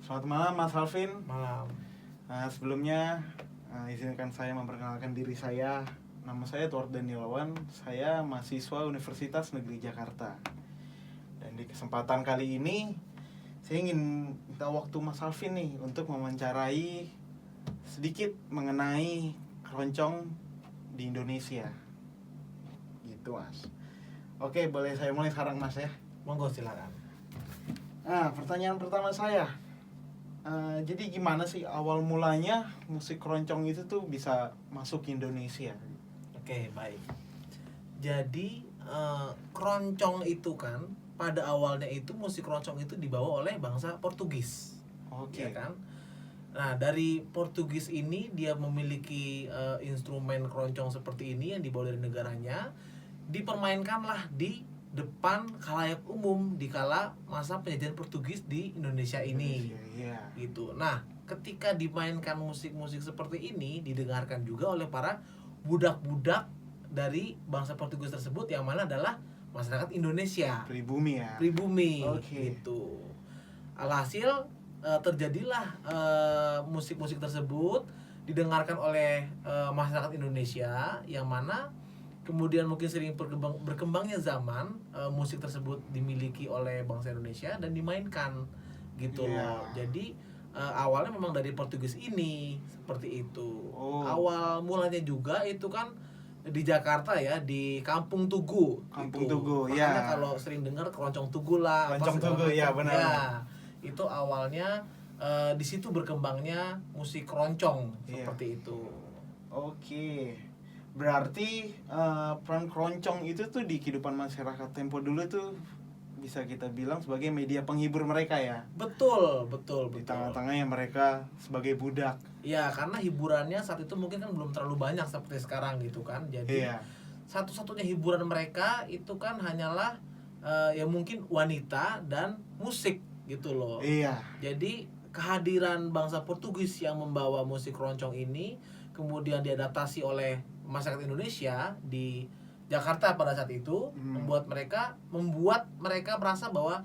Selamat malam Mas Alvin. Malam. Sebelumnya izinkan saya memperkenalkan diri saya. Nama saya Tuart Danielawan. Saya mahasiswa Universitas Negeri Jakarta. Dan di kesempatan kali ini saya ingin minta waktu Mas Alvin nih untuk mewawancarai sedikit mengenai keroncong di Indonesia. Gitu Mas. Oke, boleh saya mulai sekarang Mas ya? Monggo silakan. Pertanyaan pertama saya. Jadi gimana sih awal mulanya musik keroncong itu tuh bisa masuk ke Indonesia? Oke, baik. Jadi keroncong itu kan pada awalnya itu musik keroncong itu dibawa oleh bangsa Portugis. Oke. Ya kan? Nah, dari Portugis ini dia memiliki instrumen keroncong seperti ini yang dibawa dari negaranya, dipermainkanlah di depan khalayak umum di kala masa penjajahan Portugis di Indonesia ini. Iya. Gitu. Nah, ketika dimainkan musik-musik seperti ini didengarkan juga oleh para budak-budak dari bangsa Portugis tersebut yang mana adalah masyarakat Indonesia. Pribumi ya. Pribumi. Oke. Gitu. Alhasil terjadilah musik-musik tersebut didengarkan oleh masyarakat Indonesia yang mana kemudian mungkin sering berkembangnya zaman musik tersebut dimiliki oleh bangsa Indonesia dan dimainkan gitu loh. Jadi awalnya memang dari Portugis ini seperti itu. Awal mulanya juga itu kan di Jakarta ya, di Kampung Tugu. Kampung gitu. Tugu, Makanya ya. kalau sering dengar keroncong Tugu lah. Keroncong Tugu, ya benar. Ya, itu awalnya di situ berkembangnya musik keroncong seperti itu. Oke. Berarti peran keroncong itu tuh di kehidupan masyarakat tempo dulu tuh bisa kita bilang sebagai media penghibur mereka ya. Betul. Di tengah-tengahnya mereka sebagai budak. Ya, karena hiburannya saat itu mungkin kan belum terlalu banyak seperti sekarang gitu kan. Jadi satu-satunya hiburan mereka itu kan hanyalah ya mungkin wanita dan musik gitu loh. Iya. Jadi kehadiran bangsa Portugis yang membawa musik keroncong ini kemudian diadaptasi oleh masyarakat Indonesia di Jakarta pada saat itu membuat mereka merasa bahwa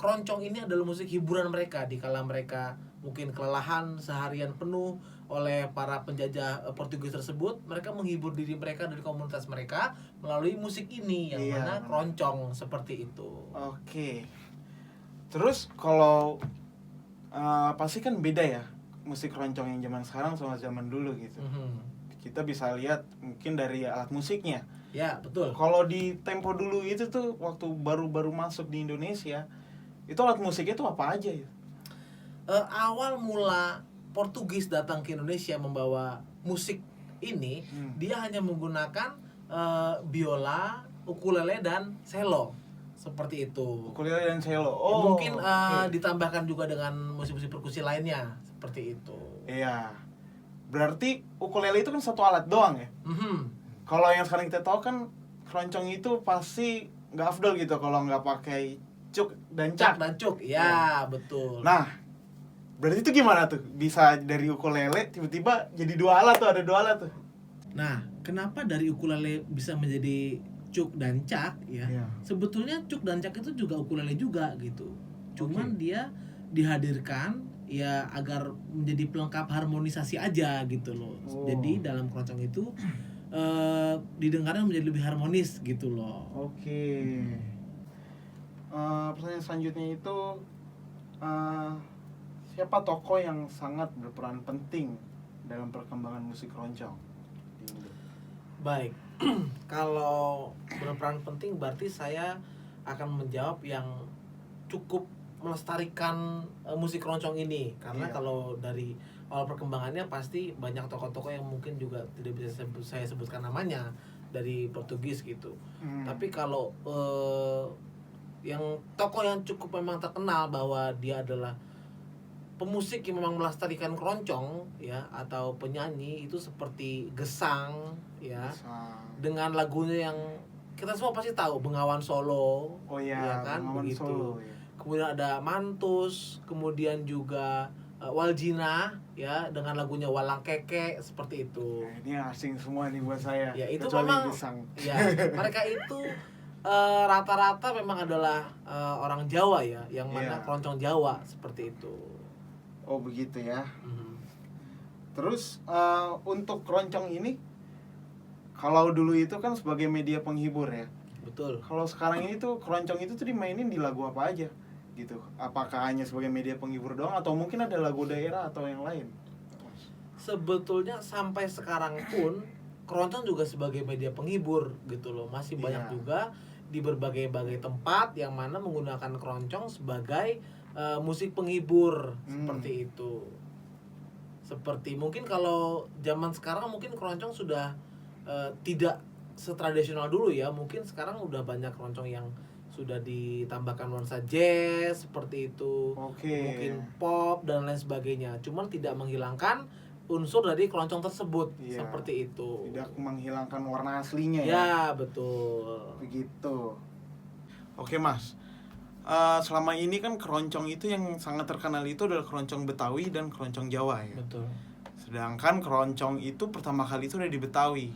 keroncong ini adalah musik hiburan mereka di kala mereka mungkin kelelahan seharian penuh oleh para penjajah Portugis tersebut. Mereka menghibur diri mereka dari komunitas mereka melalui musik ini yang mana keroncong seperti itu. Oke. Terus kalau pasti kan beda ya musik keroncong yang zaman sekarang sama zaman dulu gitu. Kita bisa lihat mungkin dari alat musiknya. Ya, betul. Kalau di tempo dulu itu tuh waktu baru-baru masuk di Indonesia, itu alat musiknya tuh apa aja ya? Awal mula Portugis datang ke Indonesia membawa musik ini, dia hanya menggunakan biola, ukulele dan cello. Seperti itu. Ukulele dan cello. Mungkin ditambahkan juga dengan musik-musik perkusi lainnya, seperti itu. Iya. Berarti ukulele itu kan satu alat doang ya? Kalau yang sekarang kita tahu kan keroncong itu pasti nggak afdol gitu kalau nggak pakai cuk dan cak. Ya, betul. Nah, berarti itu gimana tuh? Bisa dari ukulele tiba-tiba jadi ada dua alat tuh. Nah, kenapa dari ukulele bisa menjadi cuk dan cak ya? Sebetulnya cuk dan cak itu juga ukulele juga gitu. Cuman dia dihadirkan ya agar menjadi pelengkap harmonisasi aja gitu loh. Jadi dalam keroncong itu didengarnya menjadi lebih harmonis gitu loh. Oke. Pertanyaan selanjutnya itu siapa tokoh yang sangat berperan penting dalam perkembangan musik keroncong? Baik. Kalau berperan penting berarti saya akan menjawab yang cukup melestarikan musik keroncong ini karena kalau dari awal perkembangannya pasti banyak tokoh-tokoh yang mungkin juga tidak bisa saya sebutkan namanya dari Portugis gitu. Tapi kalau yang tokoh yang cukup memang terkenal bahwa dia adalah pemusik yang memang melestarikan keroncong ya atau penyanyi itu seperti Gesang ya. Dengan lagunya yang kita semua pasti tahu, Bengawan Solo. Ya kan begitu. Solo, ya. Kemudian ada Mantus, kemudian juga Waljina ya dengan lagunya Walang Keke seperti itu. Nah, ini asing semua nih buat saya. Ya itu memang ya mereka itu rata-rata memang adalah orang Jawa ya, yang mana keroncong Jawa seperti itu. Oh begitu ya. Mhm. Terus untuk keroncong ini, kalau dulu itu kan sebagai media penghibur ya. Betul. Kalau sekarang ini tuh keroncong itu tuh dimainin di lagu apa aja gitu? Apakah hanya sebagai media penghibur doang atau mungkin ada lagu daerah atau yang lain? Sebetulnya sampai sekarang pun keroncong juga sebagai media penghibur gitu loh. Masih banyak Iya. juga di berbagai-bagai tempat yang mana menggunakan keroncong sebagai musik penghibur seperti itu. Seperti mungkin kalau zaman sekarang mungkin keroncong sudah tidak setradisional dulu ya. Mungkin sekarang udah banyak keroncong yang sudah ditambahkan nuansa jazz seperti itu. Oke. Mungkin pop dan lain sebagainya. Cuman tidak menghilangkan unsur dari keroncong tersebut. Iya. Seperti itu. Tidak menghilangkan warna aslinya ya. Ya, betul. Begitu. Oke Mas, selama ini kan keroncong itu yang sangat terkenal itu adalah keroncong Betawi dan keroncong Jawa ya. Betul. Sedangkan keroncong itu pertama kali itu udah di Betawi.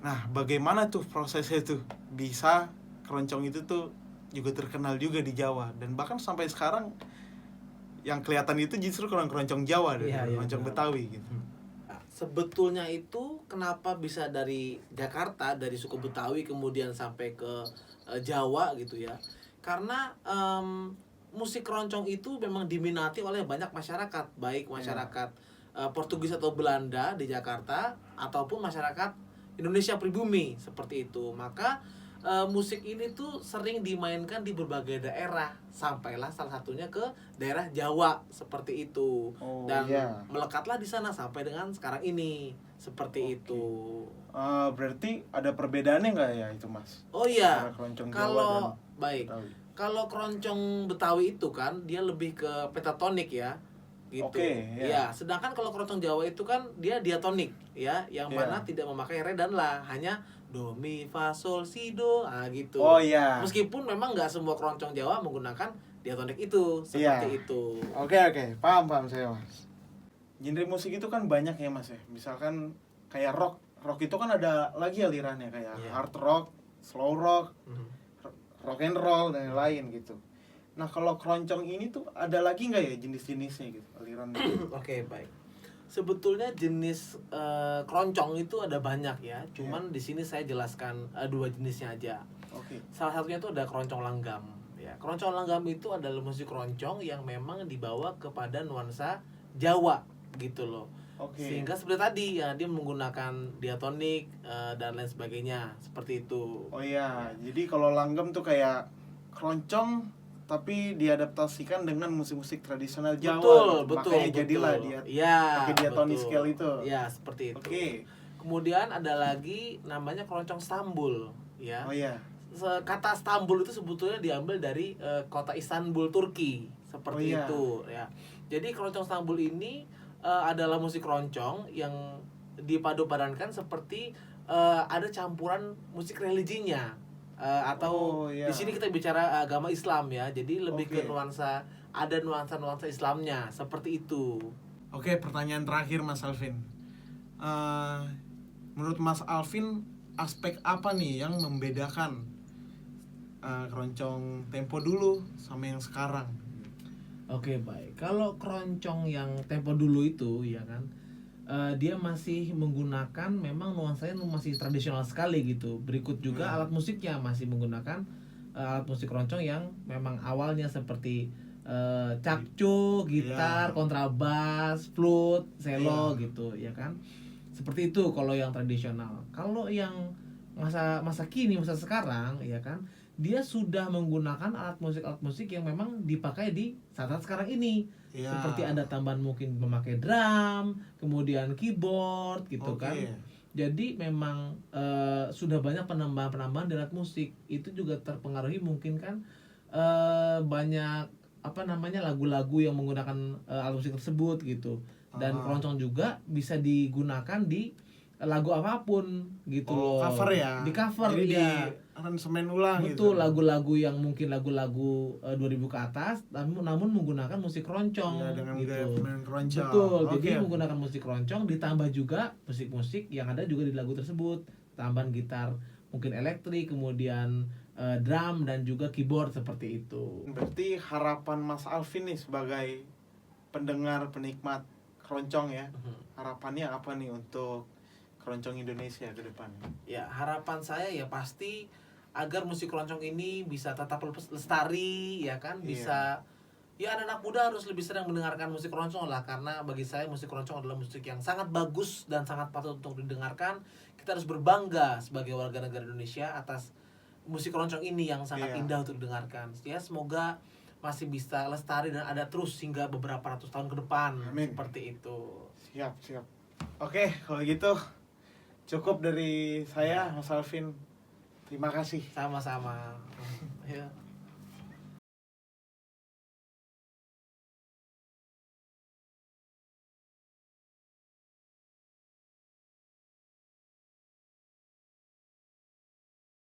Nah, bagaimana tuh prosesnya tuh bisa keroncong itu tuh juga terkenal juga di Jawa, dan bahkan sampai sekarang yang kelihatan itu justru keroncong Jawa dan Iya, keroncong benar. Betawi gitu. Sebetulnya itu kenapa bisa dari Jakarta, dari suku Betawi kemudian sampai ke Jawa gitu ya. Karena musik keroncong itu memang diminati oleh banyak masyarakat, baik masyarakat Portugis atau Belanda di Jakarta ataupun masyarakat Indonesia pribumi seperti itu. Maka musik ini tuh sering dimainkan di berbagai daerah, sampailah salah satunya ke daerah Jawa seperti itu. Oh, Dan iya. melekatlah di sana sampai dengan sekarang ini seperti Oke. itu. Berarti ada perbedaannya nggak ya itu Mas? Oh iya, Antara keroncong Jawa kalau dan baik, Betawi. kalau keroncong Betawi itu kan dia lebih ke pentatonik ya, gitu. Oke, ya. Ya, sedangkan kalau keroncong Jawa itu kan dia diatonik ya, yang Ya. mana tidak memakai re dan la, hanya do mi fa sol si do, gitu. Oh iya. Meskipun memang nggak semua keroncong Jawa menggunakan diatonik itu, seperti Iya. itu. Oke, paham saya Mas. Genre musik itu kan banyak ya Mas ya. Misalkan kayak rock itu kan ada lagi alirannya kayak Iya. hard rock, slow rock, Mhm. rock and roll dan lain gitu. Nah kalau keroncong ini tuh ada lagi nggak ya jenis-jenisnya gitu alirannya? Oke, baik. Sebetulnya jenis keroncong itu ada banyak ya. Cuman di sini saya jelaskan dua jenisnya aja. Oke. Salah satunya itu ada keroncong langgam. Ya, keroncong langgam itu adalah musik keroncong yang memang dibawa kepada nuansa Jawa gitu loh. Oke. Sehingga seperti tadi ya, dia menggunakan diatonik dan lain sebagainya seperti itu. Oh iya, jadi kalau langgam tuh kayak keroncong tapi diadaptasikan dengan musik-musik tradisional Jawa. Betul, Makanya jadilah dia ya, pakai diatonic betul. scale itu. Ya, seperti itu. Oke. Kemudian ada lagi namanya keroncong Stambul, ya. Oh iya. Kata Stambul itu sebetulnya diambil dari kota Istanbul, Turki, seperti Oh iya. itu, ya. Jadi keroncong Stambul ini adalah musik keroncong yang dipadu-padankan seperti ada campuran musik religinya. Atau Oh, iya. di sini kita bicara agama Islam ya, jadi lebih ke Oke. nuansa, ada nuansa Islamnya seperti itu. Oke, pertanyaan terakhir Mas Alvin. Menurut Mas Alvin, aspek apa nih yang membedakan keroncong tempo dulu sama yang sekarang? Oke, baik. Kalau keroncong yang tempo dulu itu ya kan, dia masih menggunakan, memang nuansanya masih tradisional sekali gitu. Berikut juga alat musiknya masih menggunakan alat musik keroncong yang memang awalnya seperti cakcu, gitar, kontrabas, flute, cello gitu ya kan. Seperti itu kalau yang tradisional. Kalau yang masa kini, masa sekarang ya kan, dia sudah menggunakan alat musik yang memang dipakai di saat sekarang ini. Ya. Seperti ada tambahan mungkin memakai drum, kemudian keyboard gitu kan. Jadi memang sudah banyak penambahan di alat musik. Itu juga terpengaruhi mungkin kan banyak lagu-lagu yang menggunakan alat musik tersebut gitu. Dan keroncong juga bisa digunakan di lagu apapun gitu loh. Cover ya. Di cover. Jadi ya. di aransemen ulang. Betul, gitu. lagu-lagu yang mungkin lagu-lagu 2000 ke atas namun menggunakan musik keroncong Ya, dengan gitu. gaya pemain keroncong. Betul. Oke. Jadi menggunakan musik keroncong ditambah juga musik-musik yang ada juga di lagu tersebut. Tambahan gitar mungkin elektrik, kemudian drum dan juga keyboard seperti itu. Berarti harapan Mas Alvin nih sebagai pendengar penikmat keroncong ya, harapannya apa nih untuk keroncong Indonesia ke depan? Ya, harapan saya ya pasti agar musik keroncong ini bisa tetap lestari, ya kan, bisa ya anak-anak muda harus lebih sering mendengarkan musik keroncong lah, karena bagi saya musik keroncong adalah musik yang sangat bagus dan sangat patut untuk didengarkan. Kita harus berbangga sebagai warga negara Indonesia atas musik keroncong ini yang sangat indah untuk didengarkan. Ya, semoga masih bisa lestari dan ada terus hingga beberapa ratus tahun ke depan. Amin. Seperti itu. Siap. Oke, kalau gitu cukup dari saya, Mas Alvin. Terima kasih. Sama-sama. Ya.